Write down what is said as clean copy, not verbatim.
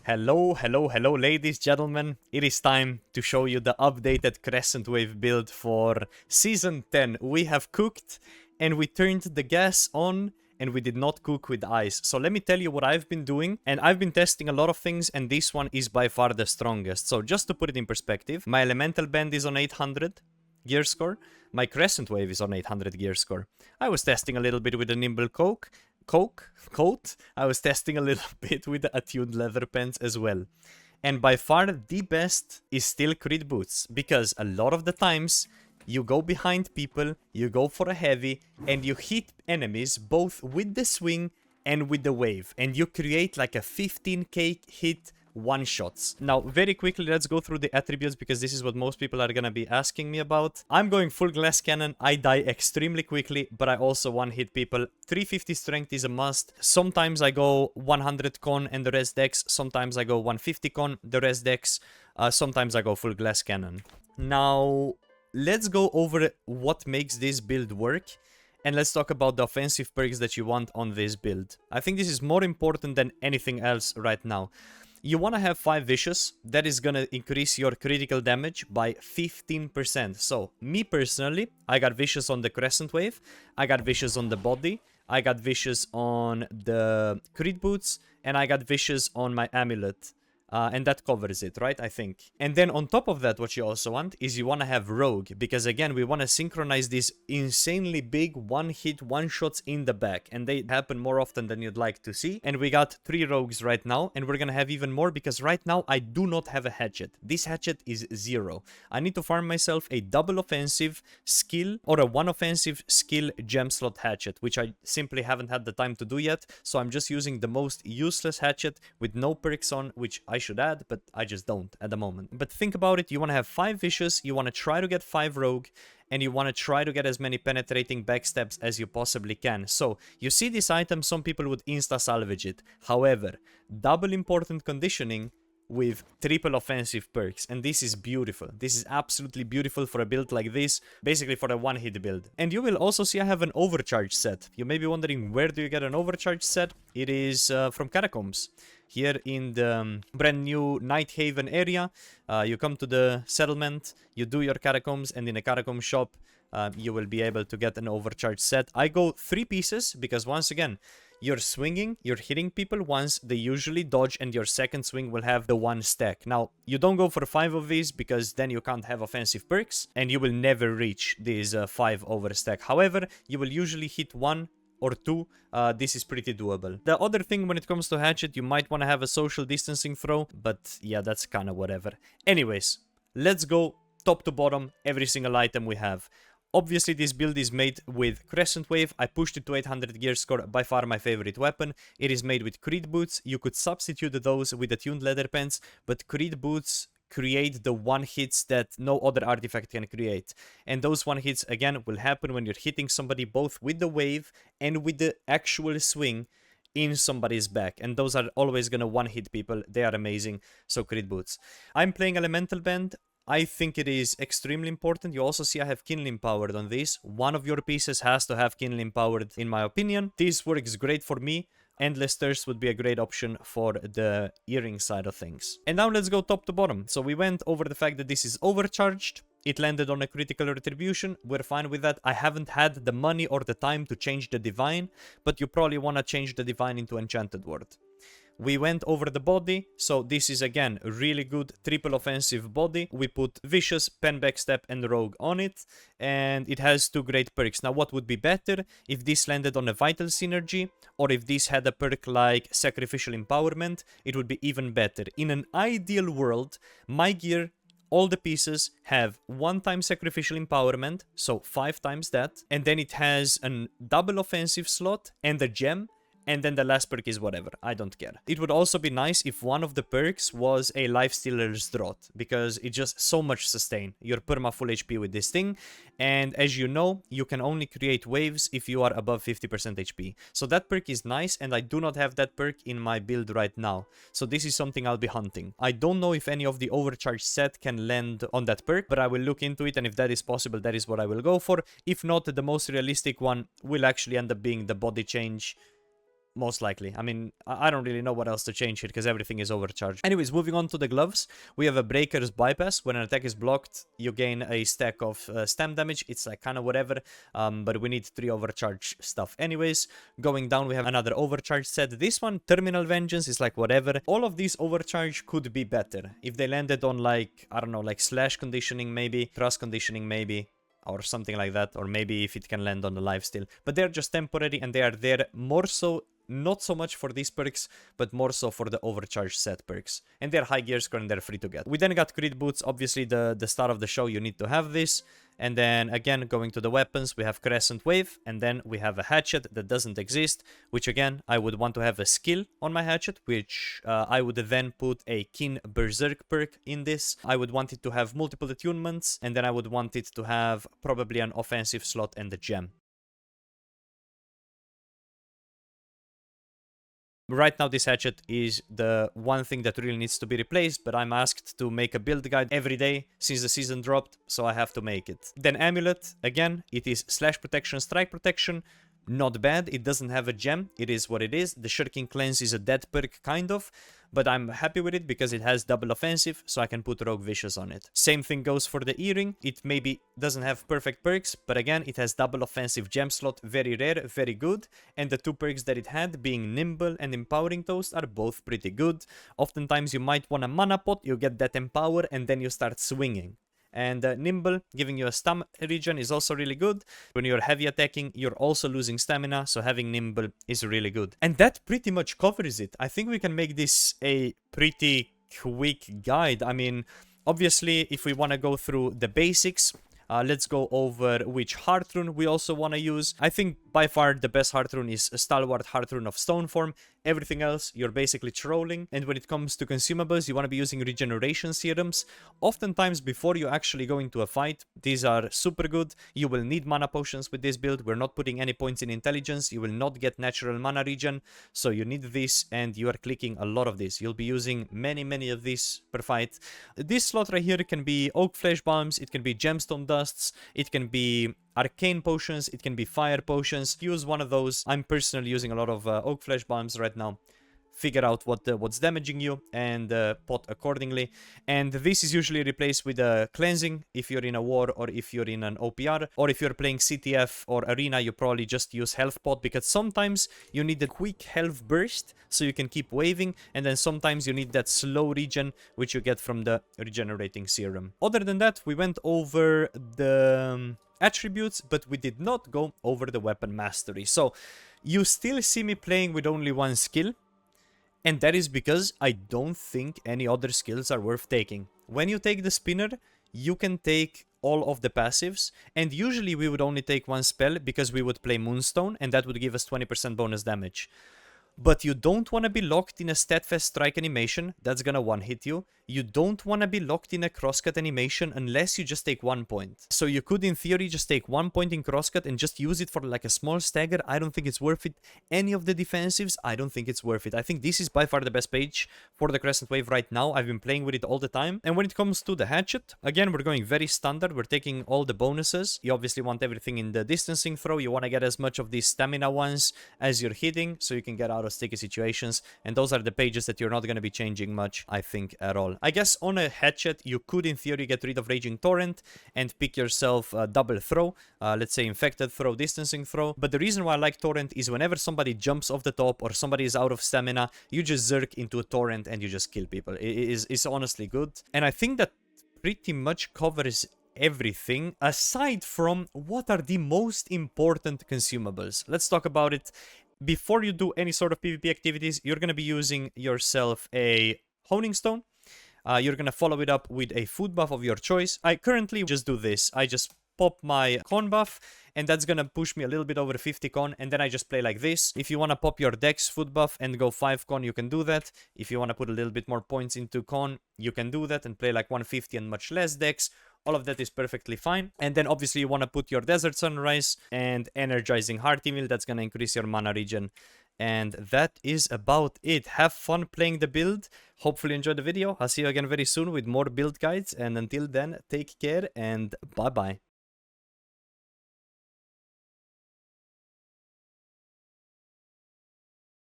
Hello, ladies, gentlemen. It is time to show you the updated Crescent Wave build for Season 10. We have cooked, and we turned the gas on, and we did not cook with ice. So let me tell you what I've been doing, and I've been testing a lot of things, and this one is by far the strongest. So just to put it in perspective, my Elemental Bend is on 800 gear score. My Crescent Wave is on 800 gear score. I was testing a little bit with the Nimble Coat. I was testing a little bit with the attuned leather pants as well. And by far the best is still crit boots, because a lot of the times you go behind people, you go for a heavy, and you hit enemies both with the swing and with the wave, and you create like a 15k hit one-shots. Now, very quickly, let's go through the attributes, because this is what most people are gonna be asking me about. I'm going full glass cannon. I die extremely quickly, but I also one-hit people. 350 strength is a must. Sometimes I go 100 con and the rest dex. Sometimes I go 150 con, the rest dex. Sometimes I go full glass cannon. Now, let's go over what makes this build work. And let's talk about the offensive perks that you want on this build. I think this is more important than anything else right now. You want to have 5 Vicious. That is going to increase your critical damage by 15%. So, me personally, I got Vicious on the Crescent Wave. I got Vicious on the body. I got Vicious on the Crit Boots. And I got Vicious on my Amulet. And that covers it, right? I think. And then on top of that, what you also want is you want to have Rogue. Because again, we want to synchronize these insanely big one-hit, one-shots in the back. And they happen more often than you'd like to see. And we got 3 Rogues right now. And we're going to have even more, because right now I do not have a Hatchet. This Hatchet is 0. I need to farm myself a double offensive skill or a 1 offensive skill gem slot Hatchet, which I simply haven't had the time to do yet. So I'm just using the most useless Hatchet with no perks on, which I should add, but I just don't at the moment. But think about it, you want to have 5 Vicious, you want to try to get 5 Rogue, and you want to try to get as many penetrating backstabs as you possibly can. So, you see this item, some people would insta-salvage it. However, double important conditioning with triple offensive perks, and this is beautiful. This is absolutely beautiful for a build like this, basically for a one-hit build. And you will also see I have an overcharge set. You may be wondering, where do you get an overcharge set? It is from Catacombs. Here in the brand new Night Haven area, you come to the settlement, you do your Catacombs, and in a Catacomb shop, you will be able to get an overcharge set. I go 3 pieces, because once again, you're swinging, you're hitting people once, they usually dodge, and your second swing will have the 1 stack. Now, you don't go for 5 of these, because then you can't have offensive perks, and you will never reach these 5 overstack. However, you will usually hit 1 or 2, this is pretty doable. The other thing when it comes to Hatchet, you might want to have a social distancing throw, but yeah, that's kind of whatever. Anyways, let's go top to bottom, every single item we have. Obviously, this build is made with Crescent Wave. I pushed it to 800 gear score, by far my favorite weapon. It is made with Crit Boots. You could substitute those with attuned leather pants, but Crit Boots create the one hits that no other artifact can create. And those one hits, again, will happen when you're hitting somebody both with the wave and with the actual swing in somebody's back. And those are always gonna one hit people. They are amazing. So Crit Boots. I'm playing Elemental Bend. I think it is extremely important. You also see I have Kindling Powered on this. One of your pieces has to have Kindling Powered, in my opinion. This works great for me. Endless Thirst would be a great option for the earring side of things. And now let's go top to bottom. So we went over the fact that this is overcharged. It landed on a critical retribution. We're fine with that. I haven't had the money or the time to change the divine, but you probably want to change the divine into Enchanted Word. We went over the body, so this is again a really good triple offensive body. We put Vicious, Pen Backstep, and Rogue on it, and it has 2 great perks. Now, what would be better if this landed on a Vital Synergy, or if this had a perk like Sacrificial Empowerment? It would be even better. In an ideal world, my gear, all the pieces have 1 time Sacrificial Empowerment, so 5 times that, and then it has a double offensive slot and a gem. And then the last perk is whatever, I don't care. It would also be nice if one of the perks was a Lifestealer's Draught, because it just so much sustain. You're perma full HP with this thing, and as you know, you can only create waves if you are above 50% HP. So that perk is nice, and I do not have that perk in my build right now. So this is something I'll be hunting. I don't know if any of the overcharge set can land on that perk, but I will look into it, and if that is possible, that is what I will go for. If not, the most realistic one will actually end up being the body change Most likely. I mean, I don't really know what else to change here because everything is overcharged. Anyways, moving on to the gloves. We have a Breaker's Bypass. When an attack is blocked, you gain a stack of stam damage. It's like kind of whatever, but we need 3 overcharge stuff. Anyways, going down, we have another overcharge set. This one, Terminal Vengeance, is like whatever. All of these overcharge could be better. If they landed on like, I don't know, like slash conditioning maybe, thrust conditioning maybe, or something like that, or maybe if it can land on the lifesteal. But they're just temporary, and they are there more so, not so much for these perks, but more so for the overcharge set perks. And they're high gear score and they're free to get. We then got crit boots, obviously the start of the show, you need to have this. And then again, going to the weapons, we have Crescent Wave, and then we have a Hatchet that doesn't exist, which again, I would want to have a skill on my Hatchet, which I would then put a Kin Berserk perk in this. I would want it to have multiple attunements, and then I would want it to have probably an offensive slot and a gem. Right now, this Hatchet is the one thing that really needs to be replaced, but I'm asked to make a build guide every day since the season dropped, so I have to make it. Then Amulet, again, it is slash protection, strike protection. Not bad, it doesn't have a gem, it is what it is. The Shirking Cleanse is a dead perk, kind of, but I'm happy with it because it has double offensive, so I can put Rogue Vicious on it. Same thing goes for the earring. It maybe doesn't have perfect perks, but again, it has double offensive gem slot, very rare, very good. And the 2 perks that it had, being Nimble and Empowering Toast, are both pretty good. Oftentimes you might want a mana pot, you get that Empower, and then you start swinging. And Nimble, giving you a stam regen, is also really good. When you're heavy attacking, you're also losing stamina, so having Nimble is really good. And that pretty much covers it. I think we can make this a pretty quick guide. I mean, obviously, if we want to go through the basics, let's go over which Heartrune we also want to use. I think by far the best Heartrune is Stalwart Heartrune of Stone form. Everything else, you're basically trolling. And when it comes to consumables, you want to be using regeneration serums. Oftentimes, before you actually go into a fight, these are super good. You will need mana potions with this build. We're not putting any points in intelligence. You will not get natural mana regen. So you need this, and you are clicking a lot of this. You'll be using many of these per fight. This slot right here can be Oak Flesh Bombs. It can be Gemstone Dusts. It can be Arcane Potions, it can be Fire Potions. Use one of those. I'm personally using a lot of Oak Flesh Bombs right now. Figure out what's damaging you and pot accordingly. And this is usually replaced with a Cleansing if you're in a war or if you're in an OPR. Or if you're playing CTF or Arena, you probably just use Health Pot, because sometimes you need a quick health burst so you can keep waving, and then sometimes you need that slow regen, which you get from the Regenerating Serum. Other than that, we went over the attributes, but we did not go over the weapon mastery. So you still see me playing with only one skill, and that is because I don't think any other skills are worth taking. When you take the spinner, you can take all of the passives, and usually we would only take one spell because we would play Moonstone, and that would give us 20% bonus damage. But you don't want to be locked in a Steadfast Strike animation, that's gonna one-hit you. You don't want to be locked in a Crosscut animation unless you just take 1 point. So you could, in theory, just take 1 point in Crosscut and just use it for like a small stagger. I don't think it's worth it. Any of the defensives, I don't think it's worth it. I think this is by far the best page for the Crescent Wave right now. I've been playing with it all the time. And when it comes to the Hatchet, again, we're going very standard. We're taking all the bonuses. You obviously want everything in the distancing throw. You want to get as much of these stamina ones as you're hitting, so you can get out of sticky situations. And those are the pages that you're not going to be changing much, I think, at all. I guess on a Hatchet, you could, in theory, get rid of Raging Torrent and pick yourself a double throw. Let's say Infected Throw, Distancing Throw. But the reason why I like Torrent is whenever somebody jumps off the top or somebody is out of stamina, you just zerk into a Torrent and you just kill people. It's honestly good. And I think that pretty much covers everything aside from what are the most important consumables. Let's talk about it. Before you do any sort of PvP activities, you're going to be using yourself a Honing Stone. You're going to follow it up with a food buff of your choice. I currently just do this. I just pop my con buff, and that's going to push me a little bit over 50 con, and then I just play like this. If you want to pop your dex food buff and go 5 con, you can do that. If you want to put a little bit more points into con, you can do that and play like 150 and much less dex. All of that is perfectly fine. And then obviously you want to put your Desert Sunrise and Energizing Heart Evil. That's going to increase your mana regen. And that is about it. Have fun playing the build. Hopefully enjoy the video. I'll see you again very soon with more build guides. And until then, take care and bye-bye.